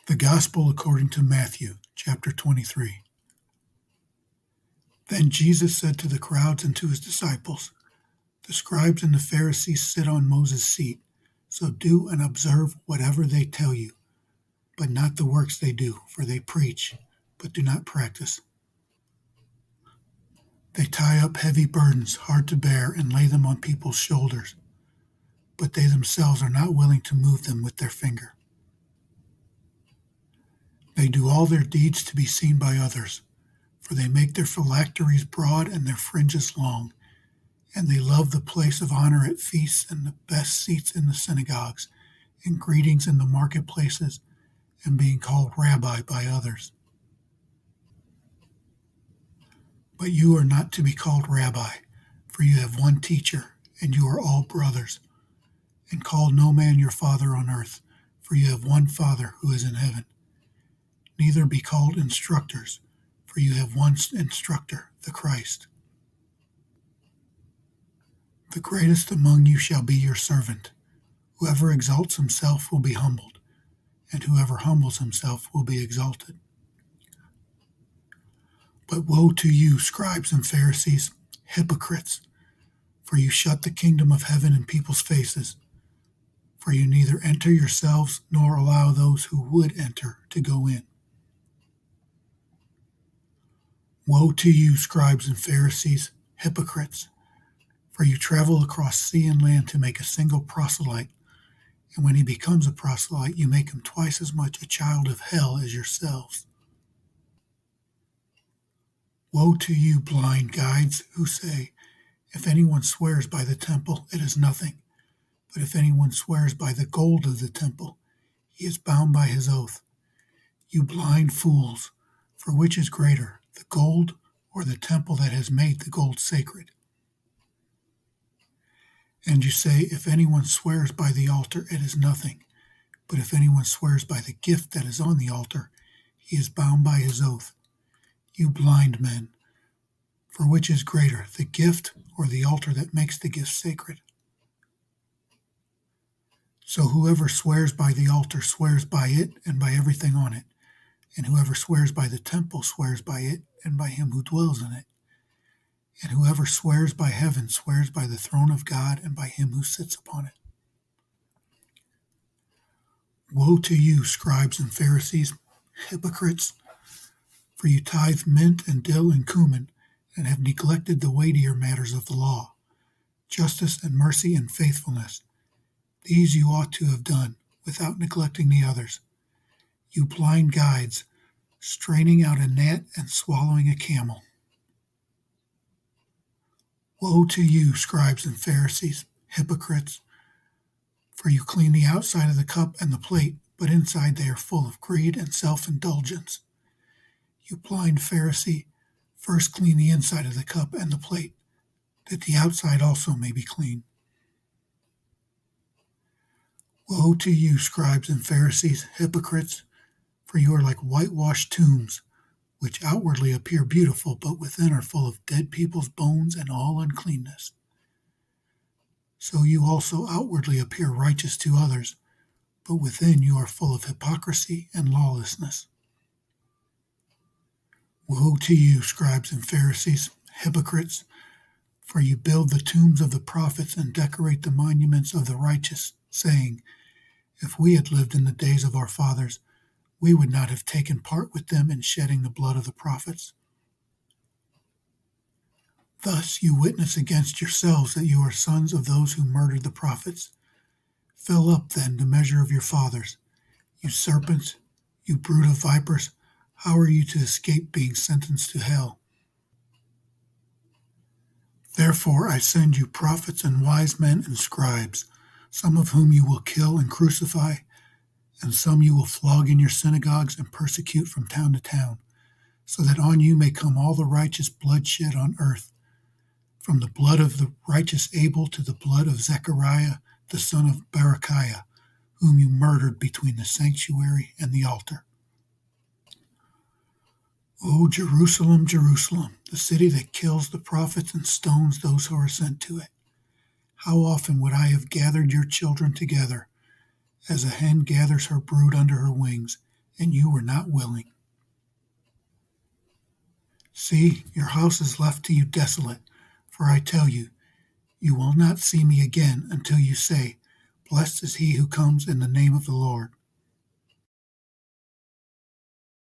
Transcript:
The Gospel according to Matthew, chapter 23. Then Jesus said to the crowds and to his disciples, "The scribes and the Pharisees sit on Moses' seat, so do and observe whatever they tell you, but not the works they do, for they preach, but do not practice. They tie up heavy burdens, hard to bear, and lay them on people's shoulders, but they themselves are not willing to move them with their finger. They do all their deeds to be seen by others, for they make their phylacteries broad and their fringes long, and they love the place of honor at feasts and the best seats in the synagogues, and greetings in the marketplaces, and being called rabbi by others. But you are not to be called rabbi, for you have one teacher, and you are all brothers. And call no man your father on earth, for you have one Father who is in heaven. Neither be called instructors, for you have one instructor, the Christ. The greatest among you shall be your servant. Whoever exalts himself will be humbled, and whoever humbles himself will be exalted. But woe to you, scribes and Pharisees, hypocrites, for you shut the kingdom of heaven in people's faces, for you neither enter yourselves nor allow those who would enter to go in. Woe to you, scribes and Pharisees, hypocrites, for you travel across sea and land to make a single proselyte, and when he becomes a proselyte, you make him twice as much a child of hell as yourselves. Woe to you, blind guides, who say, if anyone swears by the temple, it is nothing, but if anyone swears by the gold of the temple, he is bound by his oath. You blind fools, for which is greater, the gold or the temple that has made the gold sacred? And you say, if anyone swears by the altar, it is nothing, but if anyone swears by the gift that is on the altar, he is bound by his oath. You blind men, for which is greater, the gift or the altar that makes the gift sacred? So whoever swears by the altar swears by it and by everything on it, and whoever swears by the temple swears by it and by him who dwells in it. And whoever swears by heaven swears by the throne of God and by him who sits upon it. Woe to you, scribes and Pharisees, hypocrites, for you tithe mint and dill and cumin, and have neglected the weightier matters of the law, justice and mercy and faithfulness. These you ought to have done, without neglecting the others. You blind guides, straining out a gnat and swallowing a camel. Woe to you, scribes and Pharisees, hypocrites, for you clean the outside of the cup and the plate, but inside they are full of greed and self-indulgence. You blind Pharisee, first clean the inside of the cup and the plate, that the outside also may be clean. Woe to you, scribes and Pharisees, hypocrites, for you are like whitewashed tombs, which outwardly appear beautiful, but within are full of dead people's bones and all uncleanness. So you also outwardly appear righteous to others, but within you are full of hypocrisy and lawlessness. Woe to you, scribes and Pharisees, hypocrites, for you build the tombs of the prophets and decorate the monuments of the righteous, saying, if we had lived in the days of our fathers, we would not have taken part with them in shedding the blood of the prophets. Thus you witness against yourselves that you are sons of those who murdered the prophets. Fill up, then, the measure of your fathers. You serpents, you brood of vipers, how are you to escape being sentenced to hell? Therefore I send you prophets and wise men and scribes, some of whom you will kill and crucify, and some you will flog in your synagogues and persecute from town to town, so that on you may come all the righteous blood shed on earth, from the blood of the righteous Abel to the blood of Zechariah, the son of Berechiah, whom you murdered between the sanctuary and the altar. O Jerusalem, Jerusalem, the city that kills the prophets and stones those who are sent to it. How often would I have gathered your children together, as a hen gathers her brood under her wings, and you were not willing. See, your house is left to you desolate, for I tell you, you will not see me again until you say, Blessed is he who comes in the name of the Lord.